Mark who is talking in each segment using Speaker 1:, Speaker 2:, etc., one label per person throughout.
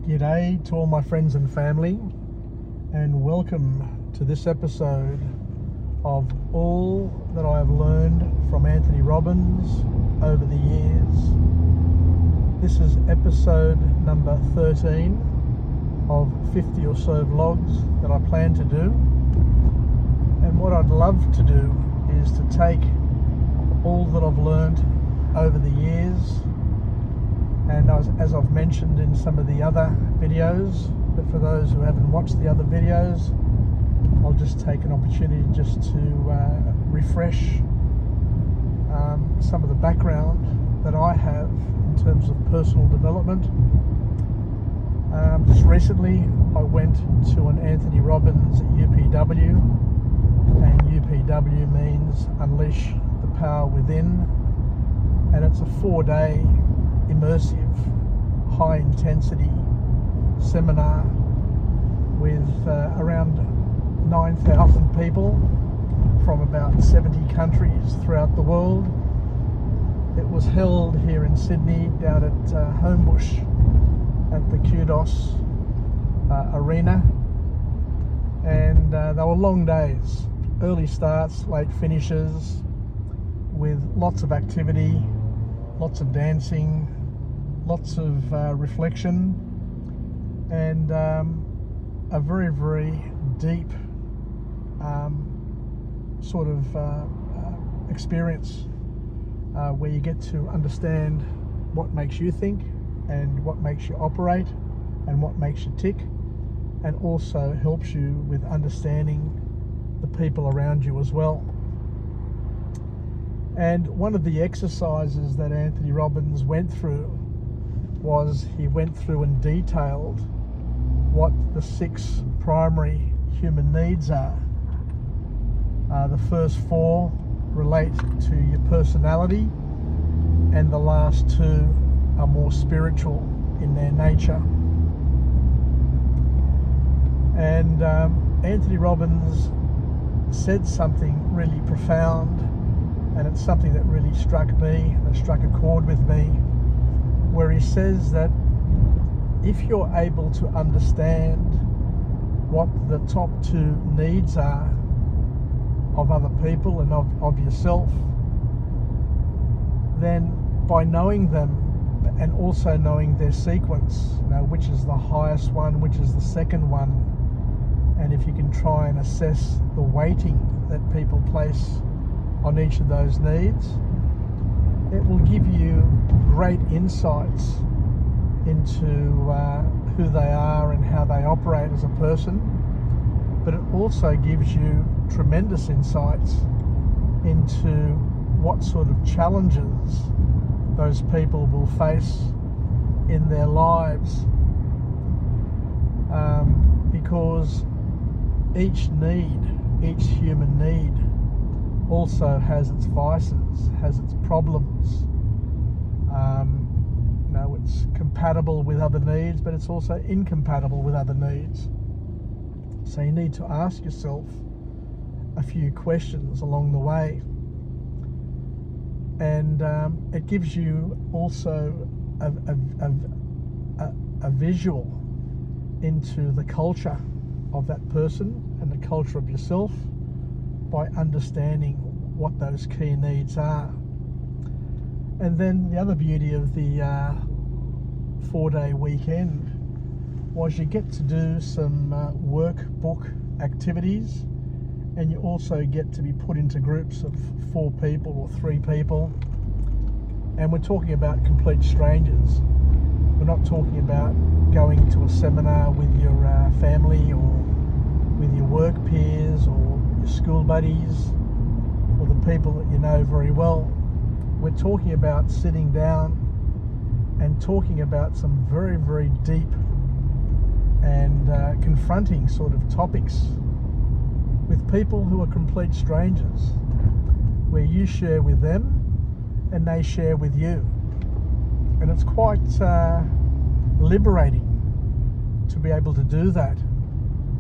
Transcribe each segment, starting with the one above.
Speaker 1: G'day to all my friends and family, and welcome to this episode of all that I have learned from Anthony Robbins over the years. This is episode number 13 of 50 or so vlogs that I plan to do. And what I'd love to do is to take all that I've learned over the years, and as I've mentioned in some of the other videos, but for those who haven't watched the other videos, I'll just take an opportunity just to refresh some of the background that I have in terms of personal development. Just recently I went to an Anthony Robbins UPW, and UPW means Unleash the Power Within, and it's a 4-day immersive, high intensity seminar with around 9,000 people from about 70 countries throughout the world. It was held here in Sydney down at Homebush at the Kudos Arena, and they were long days, early starts, late finishes, with lots of activity, lots of dancing, lots of reflection, and a very, very deep sort of experience where you get to understand what makes you think and what makes you operate and what makes you tick, and also helps you with understanding the people around you as well. And one of the exercises that Anthony Robbins went through was he went through and detailed what the 6 primary human needs are. The first 4 relate to your personality, and the last 2 are more spiritual in their nature. And Anthony Robbins said something really profound, and it's something that really struck me, and it struck a chord with me, where he says that if you're able to understand what the top 2 needs are of other people and of yourself, then by knowing them and also knowing their sequence, which is the highest one, which is the second one, and if you can try and assess the weighting that people place on each of those needs, it will give you great insights into who they are and how they operate as a person. But it also gives you tremendous insights into what sort of challenges those people will face in their lives, because each human need also has its vices, has its problems. It's compatible with other needs, but it's also incompatible with other needs. So you need to ask yourself a few questions along the way. And it gives you also a visual into the culture of that person and the culture of yourself by understanding what those key needs are. And then the other beauty of the 4-day weekend was you get to do some workbook activities, and you also get to be put into groups of 4 people or 3 people, and we're talking about complete strangers. We're not talking about going to a seminar with your family or with your work peers or your school buddies or the people that you know very well. We're talking about sitting down and talking about some very, very deep and confronting sort of topics with people who are complete strangers, where you share with them and they share with you. And it's quite liberating to be able to do that,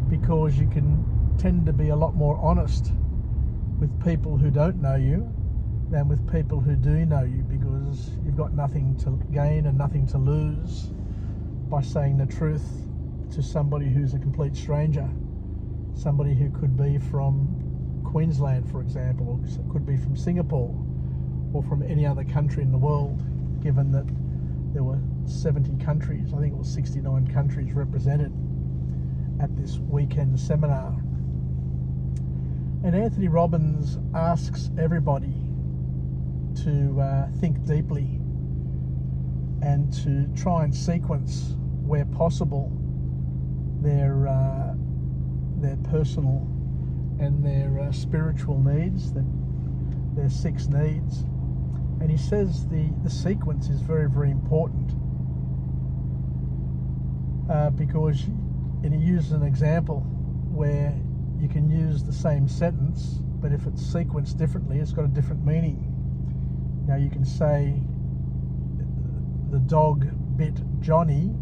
Speaker 1: because you can tend to be a lot more honest with people who don't know you than with people who do know you, because you've got nothing to gain and nothing to lose by saying the truth to somebody who's a complete stranger, somebody who could be from Queensland, for example, or could be from Singapore, or from any other country in the world, given that there were 70 countries, I think it was 69 countries represented at this weekend seminar. And Anthony Robbins asks everybody to think deeply and to try and sequence, where possible, their personal and their spiritual needs, their 6 needs. And he says the sequence is very, very important because, and he uses an example where you can use the same sentence, but if it's sequenced differently, it's got a different meaning. Now you can say, the dog bit Johnny,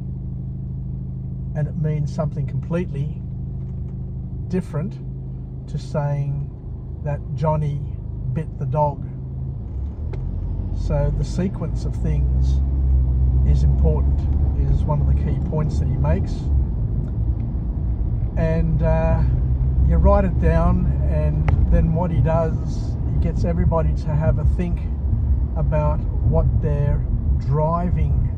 Speaker 1: and it means something completely different to saying that Johnny bit the dog. So the sequence of things is important, is one of the key points that he makes. And you write it down, and then what he does, he gets everybody to have a think about what their driving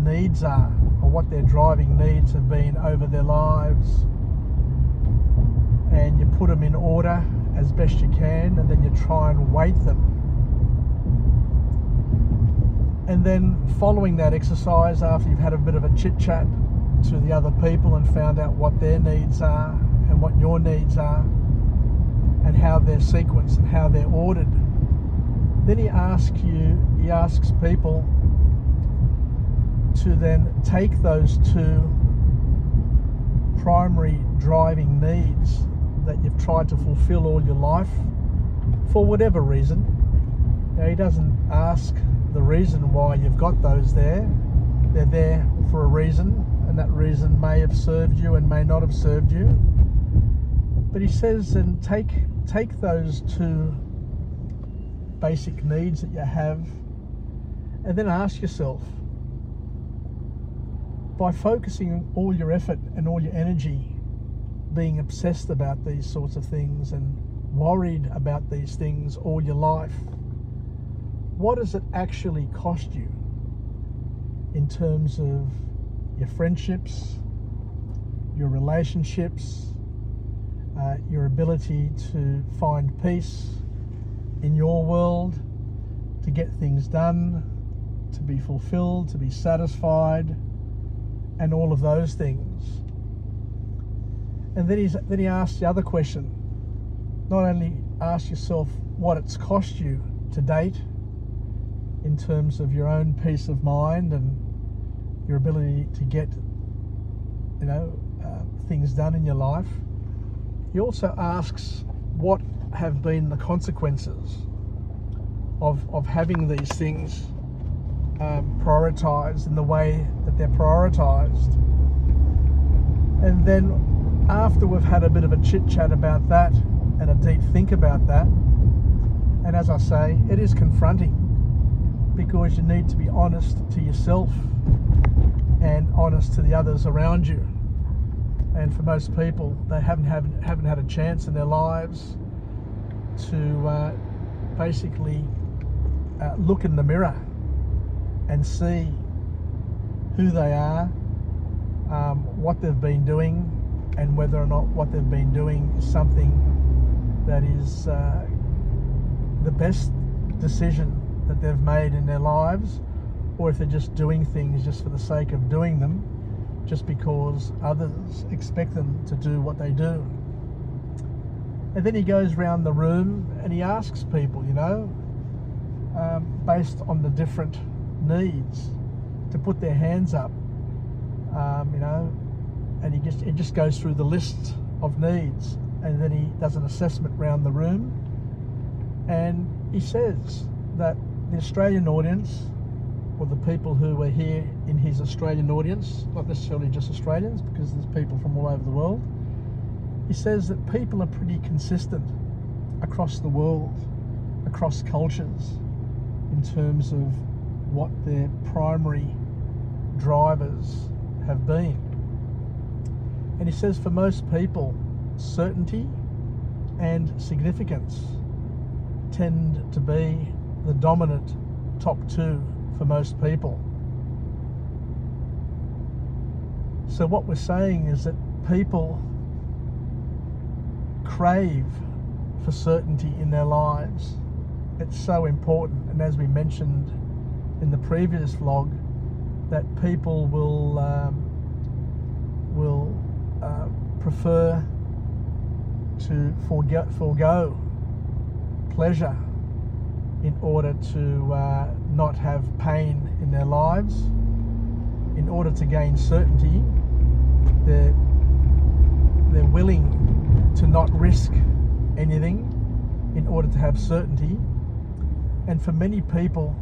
Speaker 1: needs are, or what their driving needs have been over their lives, and you put them in order as best you can, and then you try and weight them. And then following that exercise, after you've had a bit of a chit chat to the other people and found out what their needs are and what your needs are and how they're sequenced and how they're ordered, then he asks people to then take those 2 primary driving needs that you've tried to fulfill all your life for whatever reason. Now, he doesn't ask the reason why you've got those there. They're there for a reason, and that reason may have served you and may not have served you. But he says, then take those 2 basic needs that you have, and then ask yourself, by focusing all your effort and all your energy being obsessed about these sorts of things and worried about these things all your life, what does it actually cost you in terms of your friendships, your relationships, your ability to find peace in your world, to get things done, to be fulfilled, to be satisfied, and all of those things. And then he asks the other question. Not only ask yourself what it's cost you to date in terms of your own peace of mind and your ability to get things done in your life. He also asks what have been the consequences of having these things prioritized in the way that they're prioritized. And then after we've had a bit of a chit chat about that and a deep think about that, and as I say, it is confronting, because you need to be honest to yourself and honest to the others around you. And for most people, they haven't had a chance in their lives to basically look in the mirror and see who they are, what they've been doing, and whether or not what they've been doing is something that is the best decision that they've made in their lives, or if they're just doing things just for the sake of doing them, just because others expect them to do what they do. And then he goes around the room and he asks people, based on the different needs, to put their hands up, and he just goes through the list of needs, and then he does an assessment around the room, and he says that the Australian audience, or the people who were here in his Australian audience, not necessarily just Australians, because there's people from all over the world, he says that people are pretty consistent across the world, across cultures, in terms of what their primary drivers have been. And he says for most people, certainty and significance tend to be the dominant top two for most people. So what we're saying is that people crave for certainty in their lives. It's so important, and as we mentioned in the previous vlog, that people will prefer to forego pleasure in order to not have pain in their lives. In order to gain certainty, they're willing to not risk anything in order to have certainty. And for many people,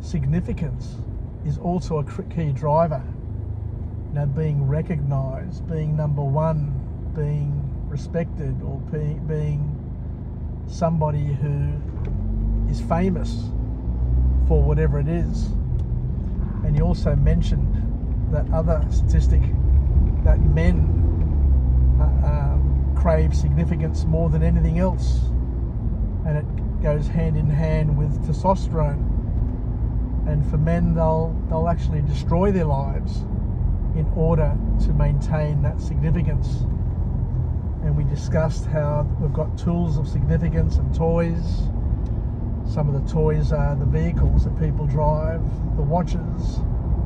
Speaker 1: significance is also a key driver. Being recognized, being number one, being respected, or being somebody who is famous for whatever it is. And he also mentioned that other statistic that men crave significance more than anything else, and it goes hand in hand with testosterone. And for men, they'll actually destroy their lives in order to maintain that significance. And we discussed how we've got tools of significance and toys. Some of the toys are the vehicles that people drive, the watches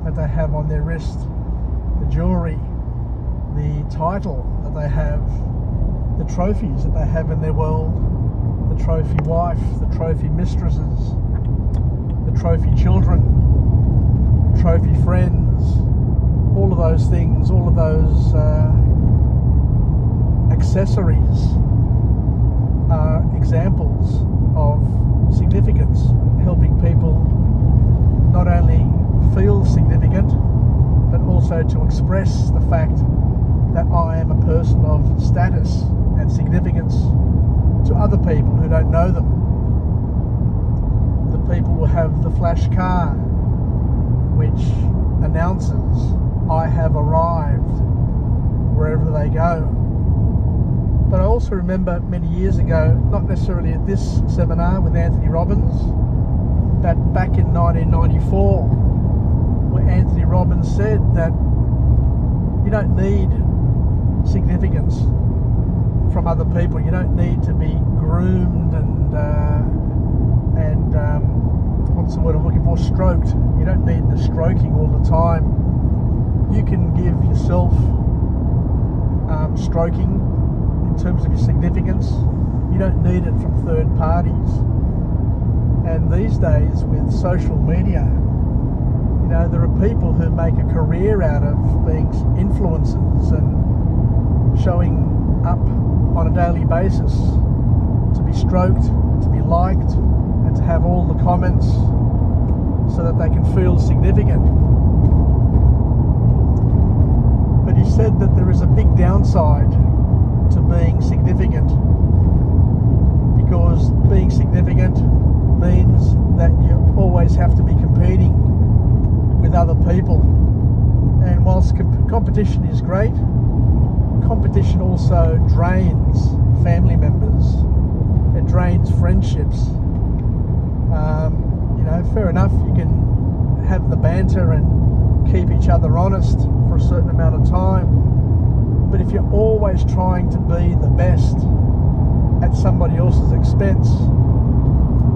Speaker 1: that they have on their wrist, the jewelry, the title that they have, the trophies that they have in their world, the trophy wife, the trophy mistresses, the trophy children, trophy friends, all of those things, all of those accessories are examples of significance, helping people not only feel significant, but also to express the fact that I am a person of status and significance to other people who don't know them. The people will have the flash car, which announces, I have arrived, wherever they go. But I also remember many years ago, not necessarily at this seminar with Anthony Robbins, but back in 1994, where Anthony Robbins said that you don't need significance from other people. You don't need to be groomed and what's the word I'm looking for? Stroked. You don't need the stroking all the time. You can give yourself stroking in terms of your significance. You don't need it from third parties. And these days with social media, there are people who make a career out of being influencers and showing up on a daily basis to be stroked, to be liked, and to have all the comments so that they can feel significant. But he said that there is a big downside to being significant, because being significant means that you always have to be competing with other people. And whilst competition is great, competition also drains family members. It drains friendships. Fair enough, you can have the banter and keep each other honest for a certain amount of time. But if you're always trying to be the best at somebody else's expense,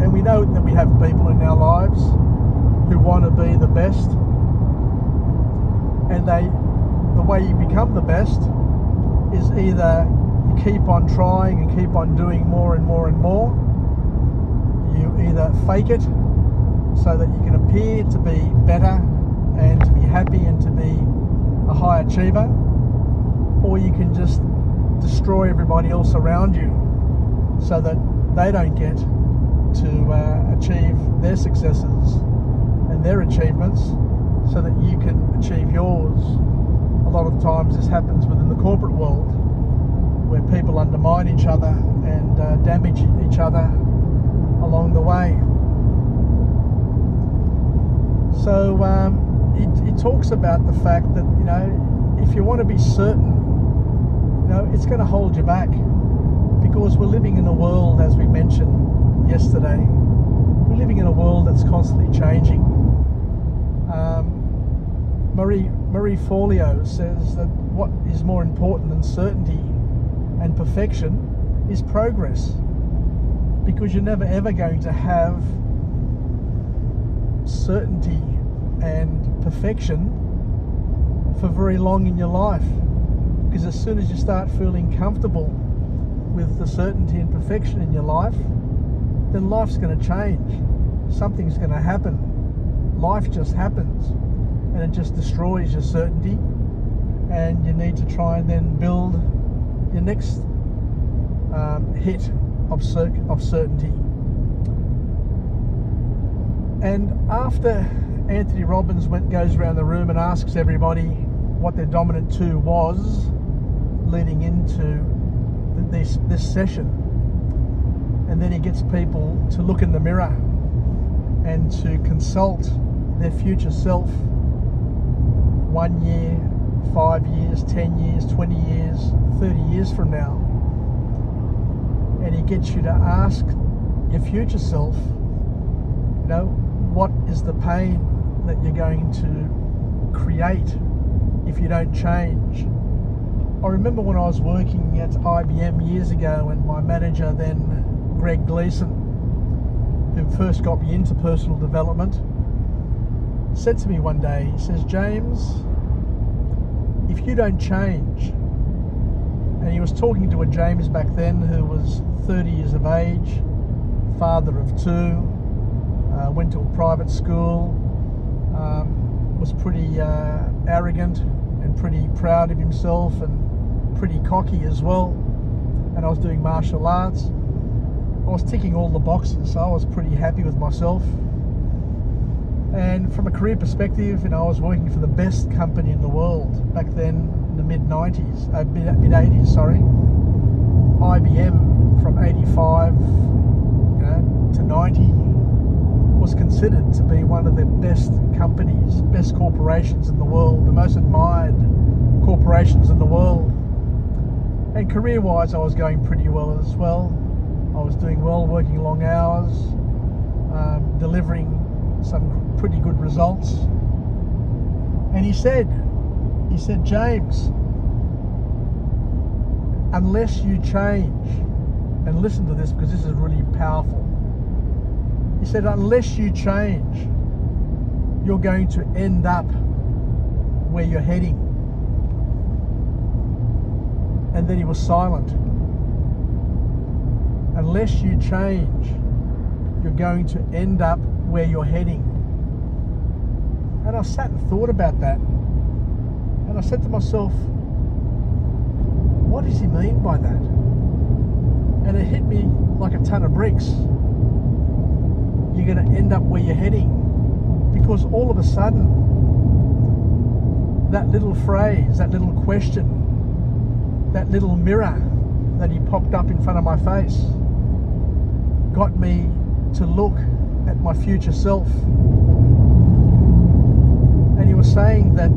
Speaker 1: and we know that we have people in our lives who want to be the best, and the way you become the best is either you keep on trying and keep on doing more and more and more. You either fake it so that you can appear to be better and to be happy and to be a high achiever, or you can just destroy everybody else around you so that they don't get to achieve their successes and their achievements so that you can achieve yours. A lot of times this happens within the corporate world, where people undermine each other and damage each other along the way. So he talks about the fact that, if you want to be certain, it's going to hold you back, because we're living in a world, as we mentioned yesterday, we're living in a world that's constantly changing. Marie Forleo says that what is more important than certainty and perfection is progress, because you're never ever going to have certainty and perfection for very long in your life, because as soon as you start feeling comfortable with the certainty and perfection in your life, then life's going to change. Something's going to happen. Life just happens, and it just destroys your certainty, and you need to try and then build your next hit of certainty. And after Anthony Robbins goes around the room and asks everybody what their dominant two was leading into this session, and then he gets people to look in the mirror and to consult their future self 1 year, 5 years, 10 years, 20 years, 30 years from now. And he gets you to ask your future self, what is the pain that you're going to create if you don't change? I remember when I was working at IBM years ago, and my manager then, Greg Gleason, who first got me into personal development, said to me one day, he says, "James, if you don't change," and he was talking to a James back then who was 30 years of age, father of two, went to a private school, was pretty arrogant and pretty proud of himself and pretty cocky as well. And I was doing martial arts. I was ticking all the boxes, so I was pretty happy with myself. And from a career perspective, I was working for the best company in the world back then, in the mid-80s, sorry. IBM from 85 to 90 was considered to be one of the best companies, best corporations in the world, the most admired corporations in the world. And career-wise, I was going pretty well as well. I was doing well, working long hours, delivering some pretty good results. And he said, "James, unless you change," and listen to this because this is really powerful. He said, "Unless you change, you're going to end up where you're heading." And then he was silent. Unless you change, you're going to end up where you're heading. And I sat and thought about that. And I said to myself, what does he mean by that? And it hit me like a ton of bricks. You're going to end up where you're heading. Because all of a sudden, that little phrase, that little question, that little mirror that he popped up in front of my face got me to look at my future self. And he was saying that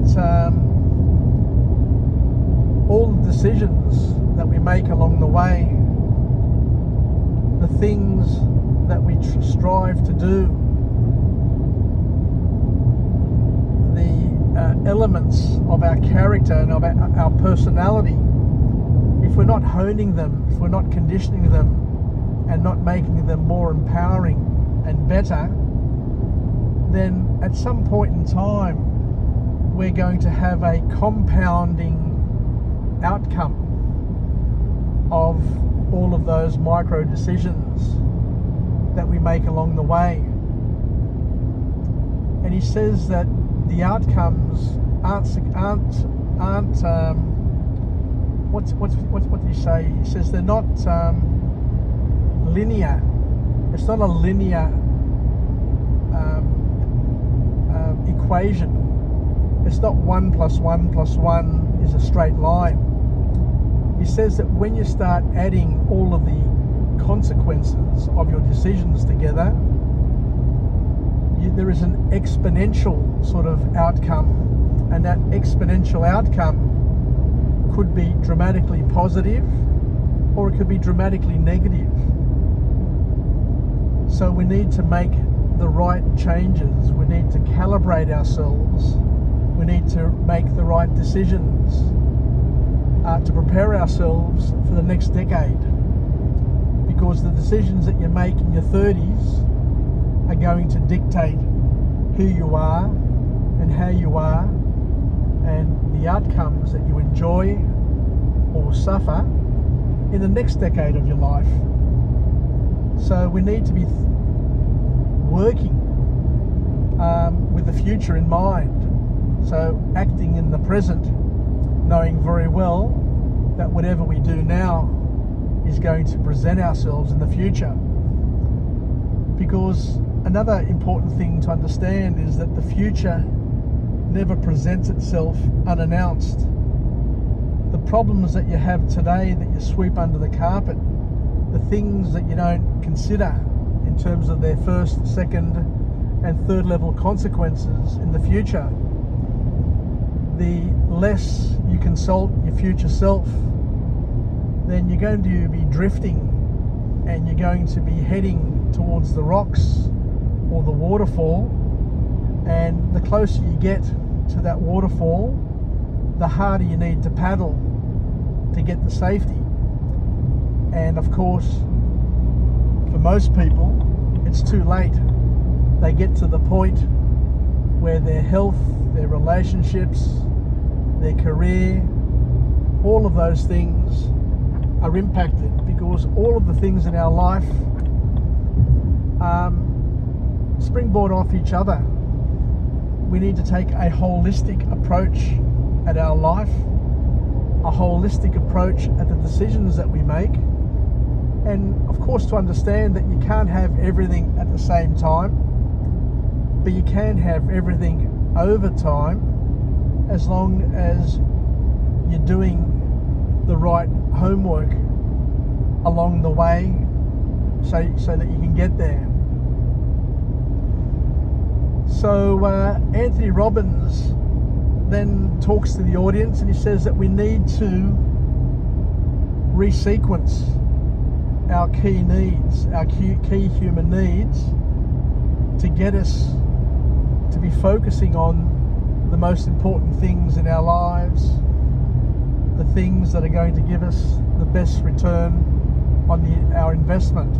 Speaker 1: all the decisions that we make along the way, the things that we strive to do, the elements of our character and of our personality, if we're not honing them, if we're not conditioning them and not making them more empowering and better, then at some point in time we're going to have a compounding outcome of all of those micro decisions that we make along the way. And he says that the outcomes aren't what did he say? He says they're not linear. It's not a linear equation. It's not 1 + 1 + 1 is a straight line. He says that when you start adding all of the consequences of your decisions together, there is an exponential sort of outcome, and that exponential outcome could be dramatically positive or it could be dramatically negative. So we need to make the right changes. We need to calibrate ourselves. We need to make the right decisions to prepare ourselves for the next decade. Because the decisions that you make in your 30s are going to dictate who you are and how you are, and the outcomes that you enjoy or suffer in the next decade of your life. So we need to be working with the future in mind. So acting in the present, knowing very well that whatever we do now is going to present ourselves in the future. Because another important thing to understand is that the future never presents itself unannounced. The problems that you have today that you sweep under the carpet, the things that you don't consider in terms of their first, second and third level consequences in the future, the less you consult your future self, then you're going to be drifting and you're going to be heading towards the rocks or the waterfall, and the closer you get to that waterfall, the harder you need to paddle to get the safety. And of course, for most people, it's too late. They get to the point where their health, their relationships, their career, all of those things are impacted, because all of the things in our life springboard off each other. We need to take a holistic approach at our life, a holistic approach at the decisions that we make, and of course to understand that you can't have everything at the same time, but you can have everything over time as long as you're doing the right homework along the way so that you can get there. So Anthony Robbins then talks to the audience and he says that we need to resequence our key needs, our key human needs, to get us to be focusing on the most important things in our lives, the things that are going to give us the best return on our investment.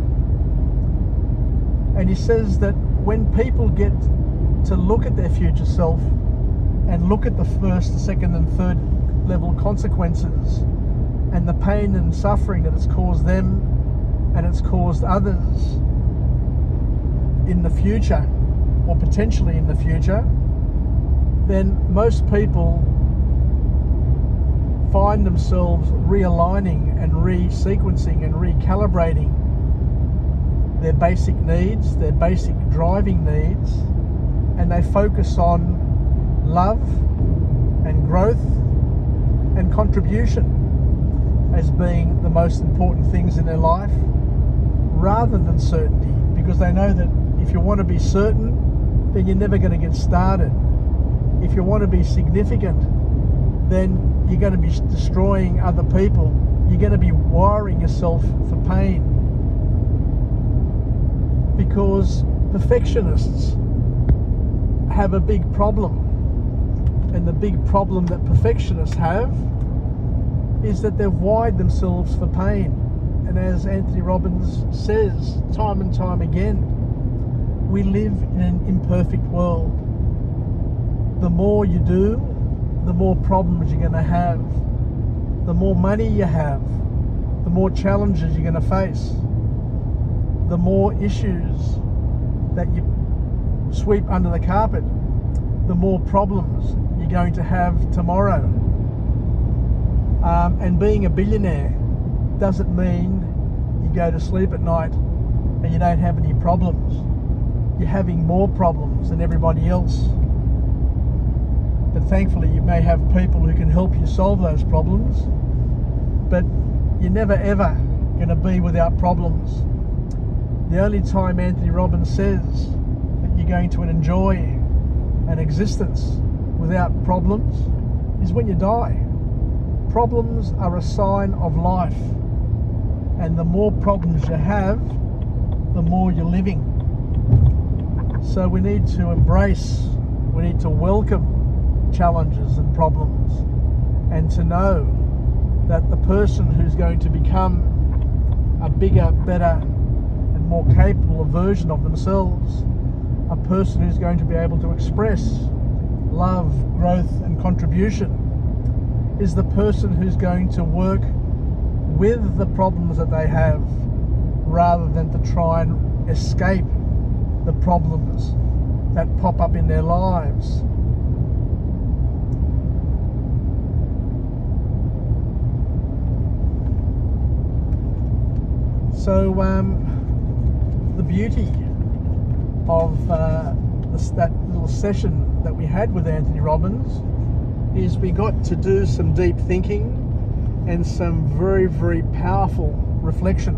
Speaker 1: And he says that when people get to look at their future self and look at the first, second and third level consequences and the pain and suffering that it's caused them and it's caused others in the future, or potentially in the future, then most people find themselves realigning and resequencing and recalibrating their basic needs, their basic driving needs, and they focus on love and growth and contribution as being the most important things in their life, rather than certainty, because they know that if you want to be certain, then you're never going to get started. If you want to be significant, then you're going to be destroying other people. You're going to be wiring yourself for pain. Because perfectionists have a big problem. And the big problem that perfectionists have is that they've wired themselves for pain. And as Anthony Robbins says time and time again, we live in an imperfect world. The more you do, the more problems you're going to have. The more money you have, the more challenges you're going to face. The more issues that you sweep under the carpet, the more problems you're going to have tomorrow. And being a billionaire doesn't mean you go to sleep at night and you don't have any problems. You're having more problems than everybody else. But thankfully you may have people who can help you solve those problems, but you're never ever going to be without problems. The only time Anthony Robbins says that you're going to enjoy an existence without problems is when you die. Problems are a sign of life, and the more problems you have, the more you're living. So we need to embrace, we need to welcome challenges and problems, and to know that the person who's going to become a bigger, better and more capable version of themselves, a person who's going to be able to express love, growth and contribution, is the person who's going to work with the problems that they have rather than to try and escape the problems that pop up in their lives. So the beauty of that little session that we had with Anthony Robbins is we got to do some deep thinking and some very, very powerful reflection.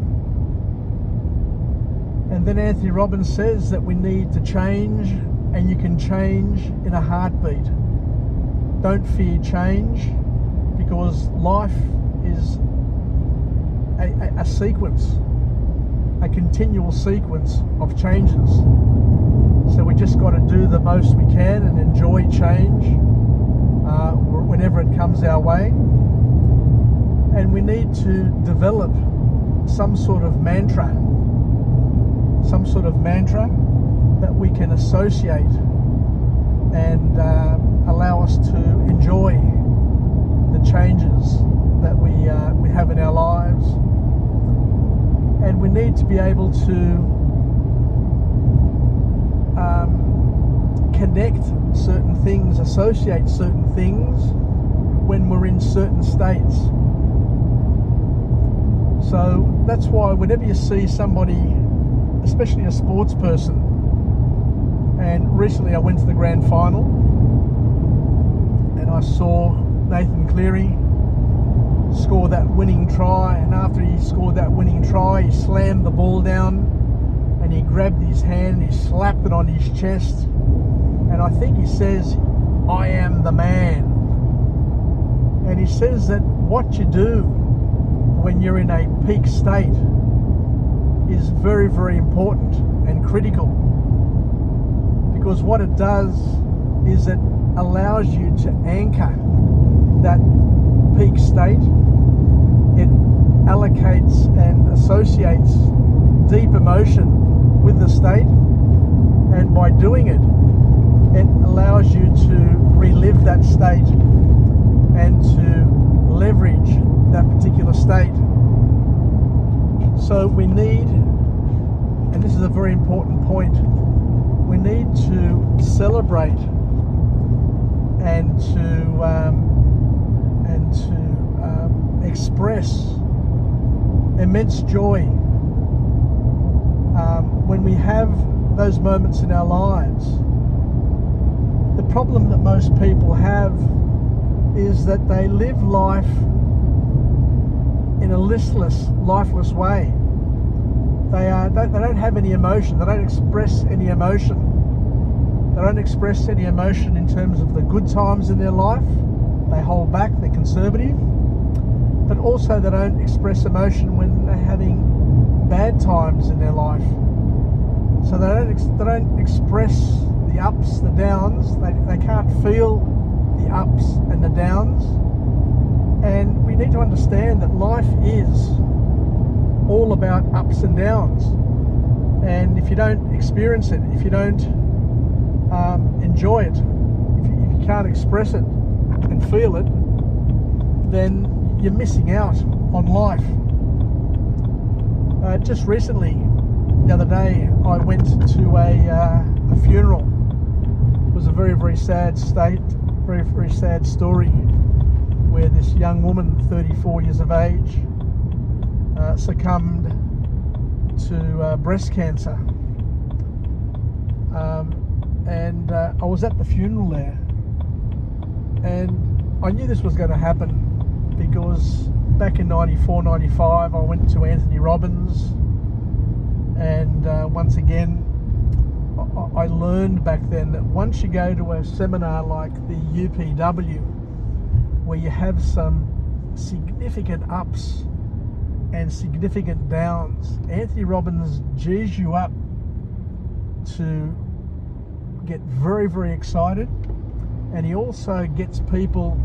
Speaker 1: And then Anthony Robbins says that we need to change, and you can change in a heartbeat. Don't fear change, because life is a sequence, a continual sequence of changes. So we just got to do the most we can and enjoy change whenever it comes our way. And we need to develop some sort of mantra that we can associate and allow us to enjoy the changes that we have in our lives. And we need to be able to connect certain things, associate certain things when we're in certain states. So that's why whenever you see somebody, especially a sports person, and recently I went to the grand final and I saw Nathan Cleary score that winning try, and after he scored that winning try, he slammed the ball down and he grabbed his hand and he slapped it on his chest, and I think he says, "I am the man." And he says that what you do when you're in a peak state is very, very important and critical, because what it does is it allows you to anchor that peak state. It allocates and associates deep emotion with the state, and by doing it, it allows you to relive that state and to leverage that particular state. So we need, and this is a very important point, we need to celebrate and to express immense joy when we have those moments in our lives. The problem that most people have is that they live life in a listless, lifeless way. They don't have any emotion. They don't express any emotion. They don't express any emotion in terms of the good times in their life. They hold back. They're conservative. But also they don't express emotion when they're having bad times in their life. So they don't express the ups, the downs. They can't feel the ups and the downs. And we need to understand that life is all about ups and downs. And if you don't experience it, if you don't enjoy it, if you can't express it and feel it, then you're missing out on life. Just recently, the other day, I went to a funeral. It was a very, very sad very, very sad story, where this young woman, 34 years of age, succumbed to breast cancer. And I was at the funeral there, and I knew this was going to happen, because back in 94, 95, I went to Anthony Robbins, and once again I learned back then that once you go to a seminar like the UPW, where you have some significant ups and significant downs, Anthony Robbins G's you up to get very, very excited, and he also gets people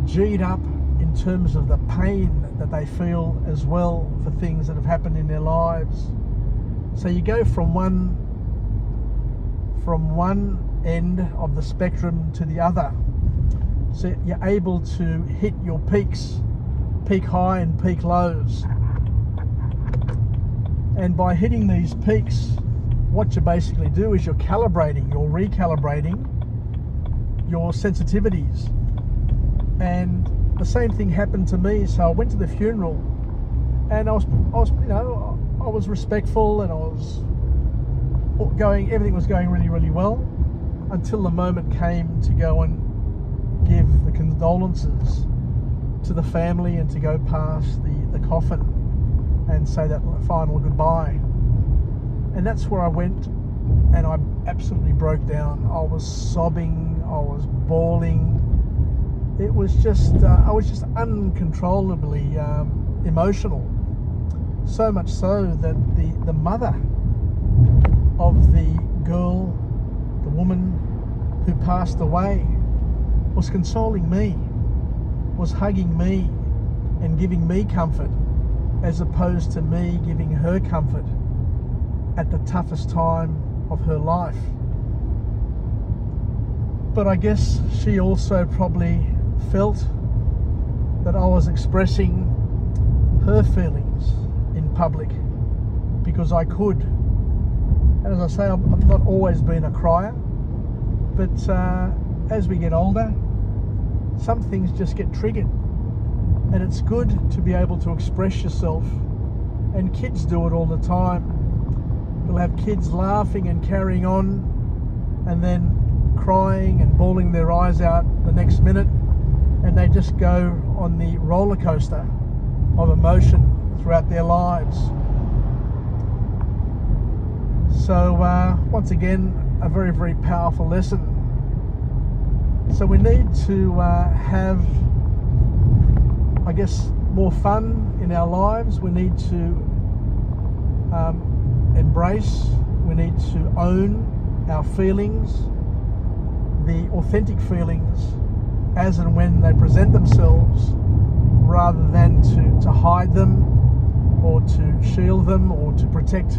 Speaker 1: G'd up in terms of the pain that they feel as well for things that have happened in their lives. So you go from one end of the spectrum to the other. So you're able to hit your peaks, peak high and peak lows. And by hitting these peaks, what you basically do is you're recalibrating your sensitivities. And the same thing happened to me. So I went to the funeral, and I was respectful, and everything was going really, really well, until the moment came to go and give the condolences to the family and to go past the coffin and say that final goodbye. And that's where I went, and I absolutely broke down. I was sobbing, I was bawling. It was just, I was just uncontrollably emotional. So much so that the mother of the girl, the woman who passed away, was consoling me, was hugging me and giving me comfort, as opposed to me giving her comfort at the toughest time of her life. But I guess she also probably felt that I was expressing her feelings in public because I could. And as I say, I've not always been a crier, but as we get older, some things just get triggered, and it's good to be able to express yourself. And kids do it all the time. You'll have kids laughing and carrying on, and then crying and bawling their eyes out the next minute, and they just go on the roller coaster of emotion throughout their lives. So once again, a very, very powerful lesson. So we need to have, I guess, more fun in our lives. We need to embrace, we need to own our feelings, the authentic feelings, as and when they present themselves, rather than to hide them or to shield them or to protect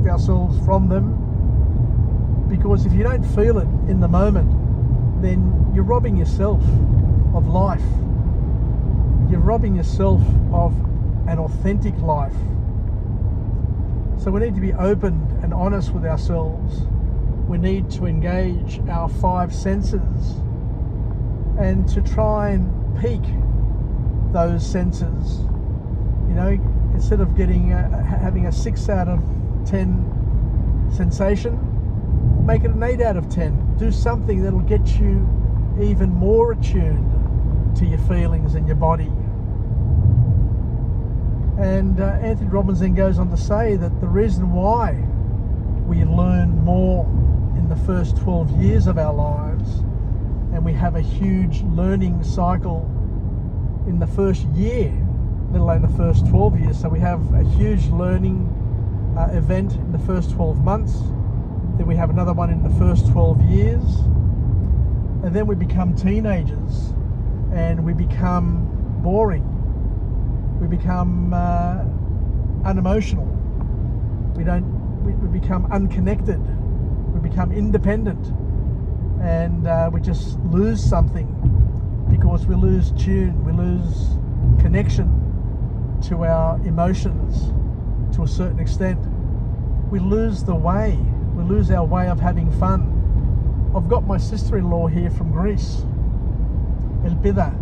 Speaker 1: ourselves from them. Because if you don't feel it in the moment, then you're robbing yourself of life. You're robbing yourself of an authentic life. So we need to be open and honest with ourselves. We need to engage our five senses and to try and peak those senses. You know, instead of having a 6 out of 10 sensation, make it an 8 out of 10. Do something that'll get you even more attuned to your feelings and your body. And Anthony Robbins then goes on to say that the reason why we learn more in the first 12 years of our lives, and we have a huge learning cycle in the first year, let alone the first 12 years. So we have a huge learning event in the first 12 months. Then we have another one in the first 12 years. And then we become teenagers and we become boring. We become unemotional. We become unconnected. We become independent. And we just lose something because we lose tune. We lose connection to our emotions to a certain extent. We lose the way. We lose our way of having fun. I've got my sister-in-law here from Greece, Elpida,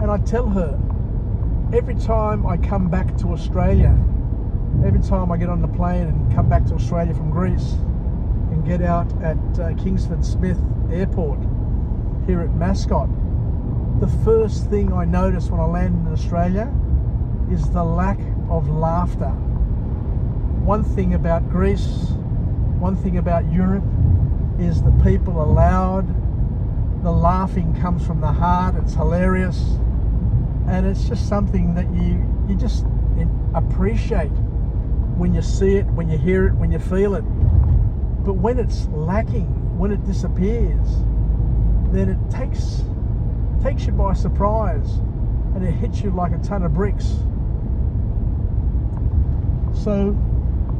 Speaker 1: and I tell her every time I come back to Australia, every time I get on the plane and come back to Australia from Greece and get out at Kingsford Smith Airport here at Mascot, the first thing I notice when I land in Australia is the lack of laughter. One thing about Greece One thing about Europe is the people are loud, the laughing comes from the heart, it's hilarious, and it's just something that you just appreciate when you see it, when you hear it, when you feel it. But when it's lacking, when it disappears, then it takes you by surprise, and it hits you like a ton of bricks. So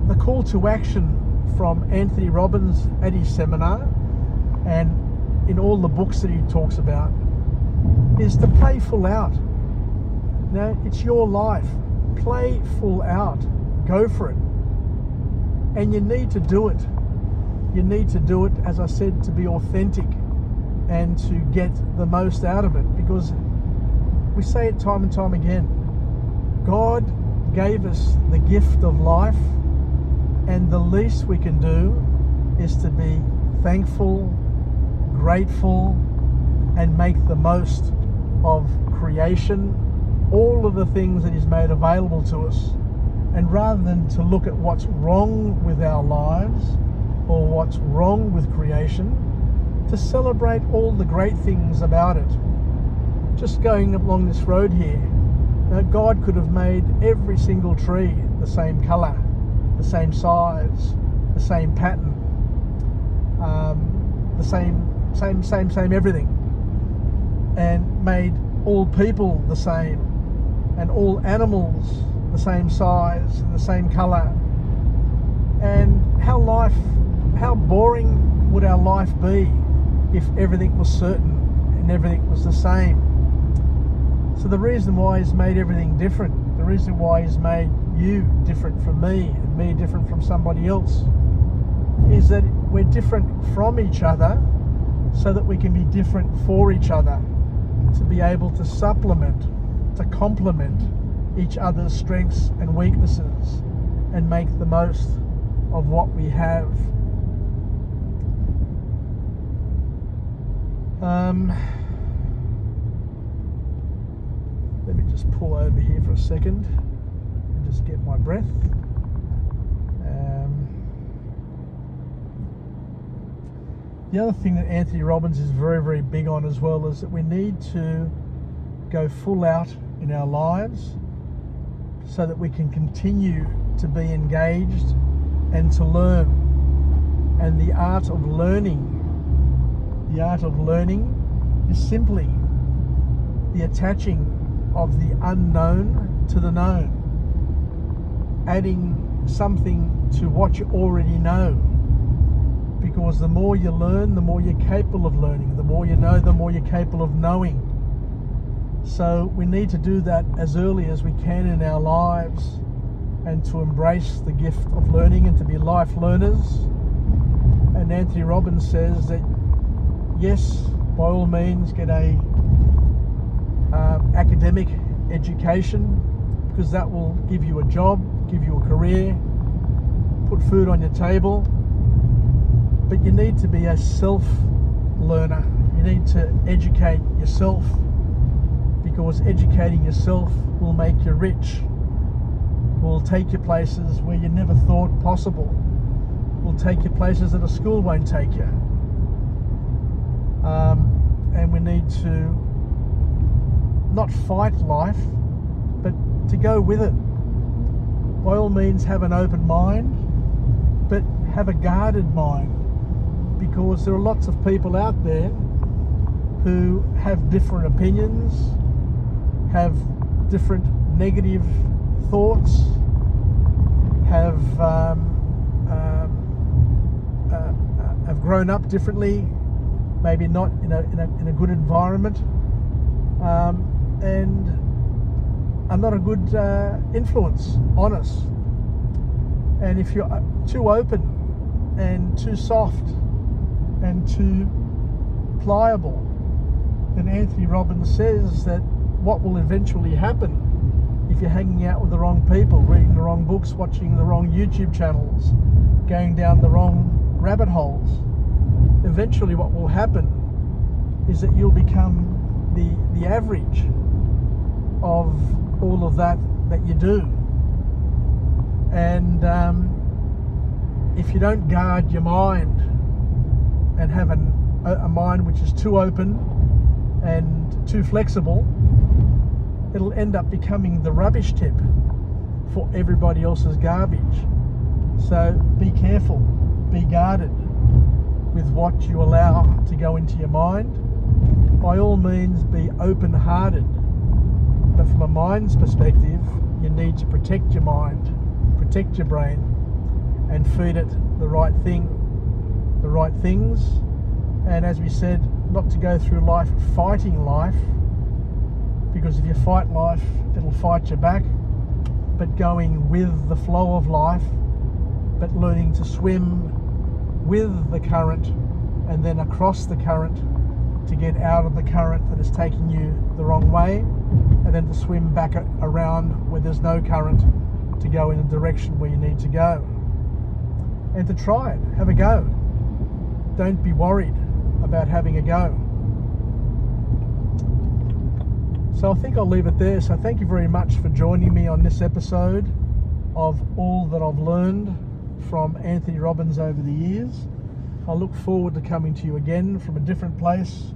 Speaker 1: the call to action from Anthony Robbins at his seminar and in all the books that he talks about is to play full out. Now, it's your life. Play full out. Go for it. And you need to do it. You need to do it, as I said, to be authentic and to get the most out of it, because we say it time and time again. God gave us the gift of life, and the least we can do is to be thankful, grateful, and make the most of creation, all of the things that He's made available to us. And rather than to look at what's wrong with our lives or what's wrong with creation, to celebrate all the great things about it. Just going along this road here, God could have made every single tree the same colour, the same size, the same pattern, the same everything, and made all people the same, and all animals the same size and the same colour. And how boring would our life be if everything was certain and everything was the same? So the reason why He's made everything different, the reason why He's made you different from me and me different from somebody else, is that we're different from each other so that we can be different for each other, to be able to supplement, to complement each other's strengths and weaknesses and make the most of what we have. Let me just pull over here for a second and just get my breath. The other thing that Anthony Robbins is very, very big on as well is that we need to go full out in our lives so that we can continue to be engaged and to learn. And the art of learning is simply the attaching of the unknown to the known, adding something to what you already know. Because the more you learn, the more you're capable of learning. The more you know, the more you're capable of knowing. So we need to do that as early as we can in our lives, and to embrace the gift of learning and to be life learners. And Anthony Robbins says that yes, by all means, get a academic education, because that will give you a job, give you a career, put food on your table. But you need to be a self-learner. You need to educate yourself, because educating yourself will make you rich, will take you places where you never thought possible, will take you places that a school won't take you. And we need to not fight life, but to go with it. By all means, have an open mind, but have a guarded mind, because there are lots of people out there who have different opinions, have different negative thoughts, have grown up differently, maybe not in a good environment, and are not a good influence on us. And if you're too open and too soft and too pliable, then Anthony Robbins says that what will eventually happen if you're hanging out with the wrong people, reading the wrong books, watching the wrong YouTube channels, going down the wrong rabbit holes, eventually what will happen is that you'll become the average of all of that you do. And if you don't guard your mind and have a mind which is too open and too flexible, it'll end up becoming the rubbish tip for everybody else's garbage. So be careful, be guarded with what you allow to go into your mind. By all means, be open-hearted, but from a mind's perspective, you need to protect your mind, protect your brain, and feed it the right thing, the right things. And as we said, not to go through life fighting life, because if you fight life, it'll fight you back. But going with the flow of life, but learning to swim with the current and then across the current to get out of the current that is taking you the wrong way, and then to swim back around where there's no current to go in the direction where you need to go. And to try it, have a go. Don't be worried about having a go. So I think I'll leave it there. So thank you very much for joining me on this episode of all that I've learned from Anthony Robbins over the years. I look forward to coming to you again from a different place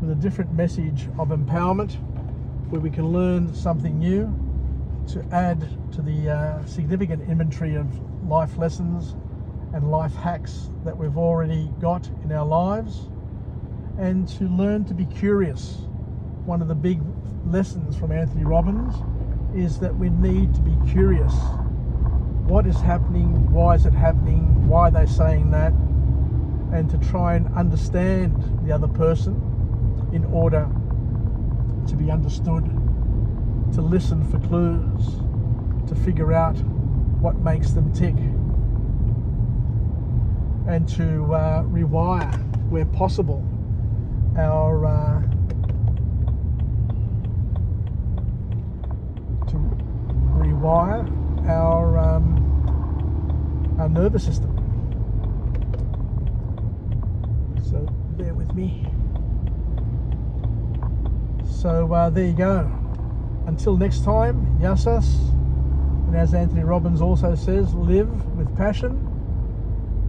Speaker 1: with a different message of empowerment, where we can learn something new to add to the significant inventory of life lessons and life hacks that we've already got in our lives, and to learn to be curious. One of the big lessons from Anthony Robbins is that we need to be curious. What is happening? Why is it happening? Why are they saying that? And to try and understand the other person in order to be understood, to listen for clues, to figure out what makes them tick, and to rewire, where possible, our nervous system. So bear with me. So there you go. Until next time, yasas. And as Anthony Robbins also says, live with passion.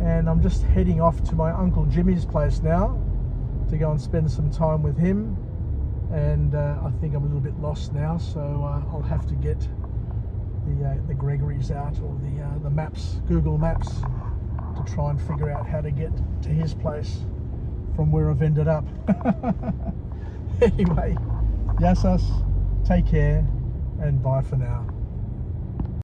Speaker 1: And I'm just heading off to my Uncle Jimmy's place now to go and spend some time with him. And I think I'm a little bit lost now, so I'll have to get the Gregory's out, or the maps, Google Maps, to try and figure out how to get to his place from where I've ended up. Anyway, yasas, take care, and bye for now.